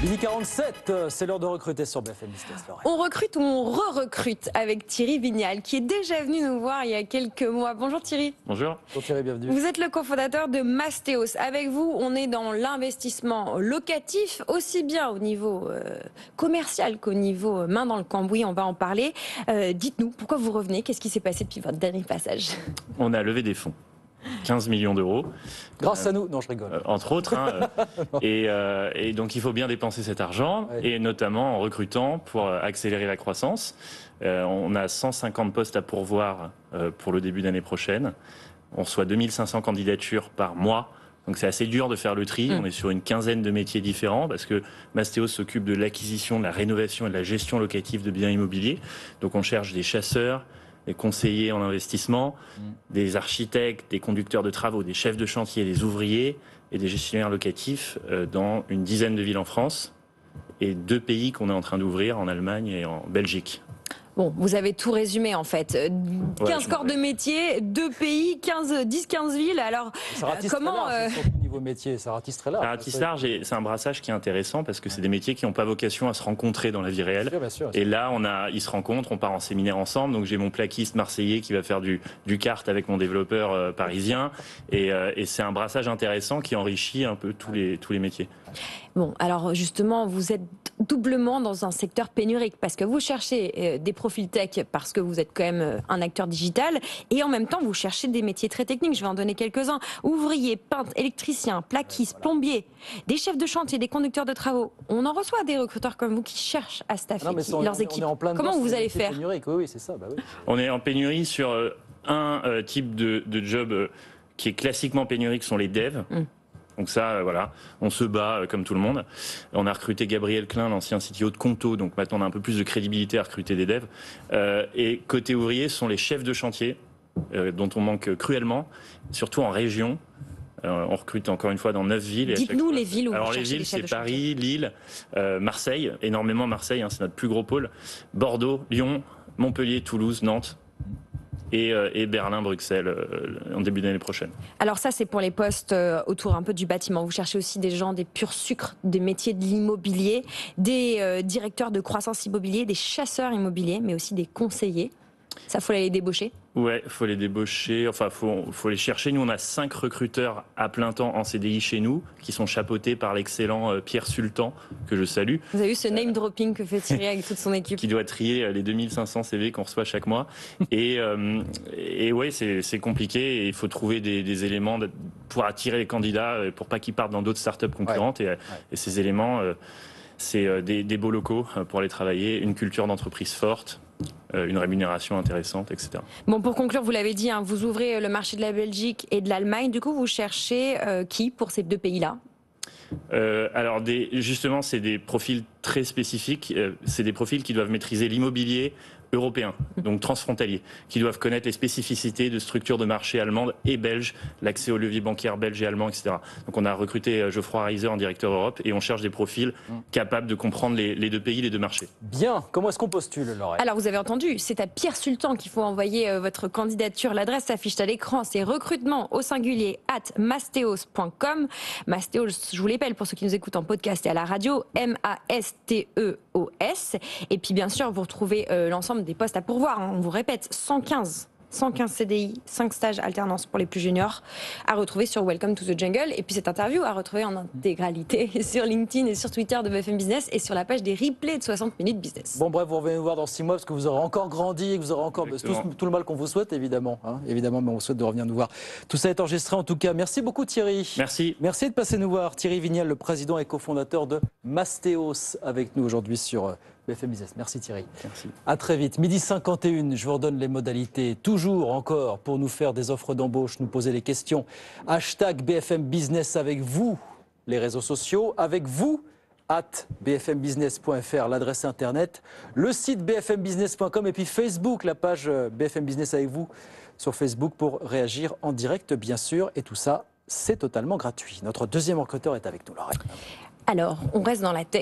Midi 47, c'est l'heure de recruter sur BFM Business. On recrute ou on re-recrute avec Thierry Vignal, qui est déjà venu nous voir il y a quelques mois. Bonjour Thierry. Bonjour. Bonjour Thierry, bienvenue. Vous êtes le cofondateur de Mastéos. Avec vous, on est dans l'investissement locatif, aussi bien au niveau commercial qu'au niveau main dans le cambouis, on va en parler. Dites-nous, pourquoi vous revenez? Qu'est-ce qui s'est passé depuis votre dernier passage? On a levé des fonds. 15 millions d'euros. Grâce à nous, non je rigole. Entre autres. Et donc il faut bien dépenser cet argent, Ouais. et notamment en recrutant pour accélérer la croissance. On a 150 postes à pourvoir pour le début d'année prochaine. On reçoit 2500 candidatures par mois. Donc c'est assez dur de faire le tri. On est sur une quinzaine de métiers différents parce que Mastéos s'occupe de l'acquisition, de la rénovation et de la gestion locative de biens immobiliers. Donc on cherche des chasseurs, des conseillers en investissement, des architectes, des conducteurs de travaux, des chefs de chantier, des ouvriers et des gestionnaires locatifs dans une dizaine de villes en France et 2 pays qu'on est en train d'ouvrir, en Allemagne et en Belgique. Bon, vous avez tout résumé en fait. 15 corps de métier, 2 pays, 10-15 villes. Alors, Ça ratisse comment très large, surtout niveau métier, ça ratisse très large. Ça ratisse large et c'est un brassage qui est intéressant parce que c'est des métiers qui n'ont pas vocation à se rencontrer dans la vie réelle. Bien sûr. Et là, ils se rencontrent, on part en séminaire ensemble. Donc j'ai mon plaquiste marseillais qui va faire du kart avec mon développeur parisien. Et c'est un brassage intéressant qui enrichit un peu tous les métiers. Bon, alors justement, vous êtes doublement dans un secteur pénurique parce que vous cherchez des profils tech parce que vous êtes quand même un acteur digital et en même temps, vous cherchez des métiers très techniques. Je vais en donner quelques-uns. Ouvriers, peintres, électriciens, plaquistes, plombiers, des chefs de chantier, des conducteurs de travaux. On en reçoit des recruteurs comme vous qui cherchent à staffer leurs équipes. Comment vous allez faire? Oui, c'est ça. Bah oui. On est en pénurie sur un type de job qui est classiquement pénurique, sont les devs. Donc ça, voilà, on se bat comme tout le monde. On a recruté Gabriel Klein, l'ancien CTO de Conto, donc maintenant on a un peu plus de crédibilité à recruter des devs. Et côté ouvrier, ce sont les chefs de chantier, dont on manque cruellement, surtout en région. On recrute encore une fois dans 9 villes. Dites-nous les villes où Alors vous les cherchez villes, des chefs c'est de chantier. Paris, Lille, Marseille, énormément Marseille, c'est notre plus gros pôle. Bordeaux, Lyon, Montpellier, Toulouse, Nantes. Et Berlin, Bruxelles en début d'année prochaine. Alors ça, c'est pour les postes autour un peu du bâtiment. Vous cherchez aussi des gens, des purs sucres, des métiers de l'immobilier, des directeurs de croissance immobilier, des chasseurs immobiliers, mais aussi des conseillers. Ça, faut aller les débaucher. Ouais, faut les débaucher, enfin faut les chercher. Nous, on a 5 recruteurs à plein temps en CDI chez nous, qui sont chapeautés par l'excellent Pierre Sultan, que je salue. Vous avez vu ce name dropping que fait Thierry avec toute son équipe? Qui doit trier les 2500 CV qu'on reçoit chaque mois. Et ouais, c'est compliqué et il faut trouver des éléments pour attirer les candidats, pour pas qu'ils partent dans d'autres startups concurrentes. Et ces éléments, c'est des beaux locaux pour les travailler, une culture d'entreprise forte, une rémunération intéressante, etc. Bon, pour conclure, vous l'avez dit, hein, vous ouvrez le marché de la Belgique et de l'Allemagne. Du coup, vous cherchez qui pour ces 2 pays-là? Alors justement, c'est des profils très spécifiques. C'est des profils qui doivent maîtriser l'immobilier européen, donc transfrontalier, qui doivent connaître les spécificités de structures de marché allemandes et belges, l'accès aux leviers bancaires belges et allemands, etc. Donc on a recruté Geoffroy Reiser en directeur Europe et on cherche des profils capables de comprendre les 2 pays, les 2 marchés. Bien, comment est-ce qu'on postule, Laurette? Alors, vous avez entendu, c'est à Pierre Sultan qu'il faut envoyer votre candidature. L'adresse s'affiche à l'écran, c'est recrutement au singulier @mastéos.com. Mastéos, je vous l'appelle pour ceux qui nous écoutent en podcast et à la radio, MASTEOS. Et puis, bien sûr, vous retrouvez l'ensemble des postes à pourvoir. On vous répète, 115 CDI, 5 stages alternance pour les plus juniors à retrouver sur Welcome to the Jungle. Et puis cette interview à retrouver en intégralité sur LinkedIn et sur Twitter de BFM Business et sur la page des replays de 60 minutes business. Bon bref, vous revenez nous voir dans 6 mois parce que vous aurez encore grandi et que vous aurez encore tout le mal qu'on vous souhaite, évidemment. Évidemment, mais on vous souhaite de revenir nous voir. Tout ça est enregistré en tout cas. Merci beaucoup Thierry. Merci. Merci de passer nous voir. Thierry Vignal, le président et cofondateur de Mastéos, avec nous aujourd'hui sur BFM Business. Merci Thierry. Merci. À très vite. Midi 51, je vous redonne les modalités. Toujours encore pour nous faire des offres d'embauche, nous poser les questions. Hashtag BFM Business avec vous, les réseaux sociaux, avec vous, @bfmbusiness.fr, l'adresse internet, le site bfmbusiness.com et puis Facebook, la page BFM Business avec vous sur Facebook pour réagir en direct, bien sûr. Et tout ça, c'est totalement gratuit. Notre deuxième recruteur est avec nous, Laurette. Alors, on reste dans la tech.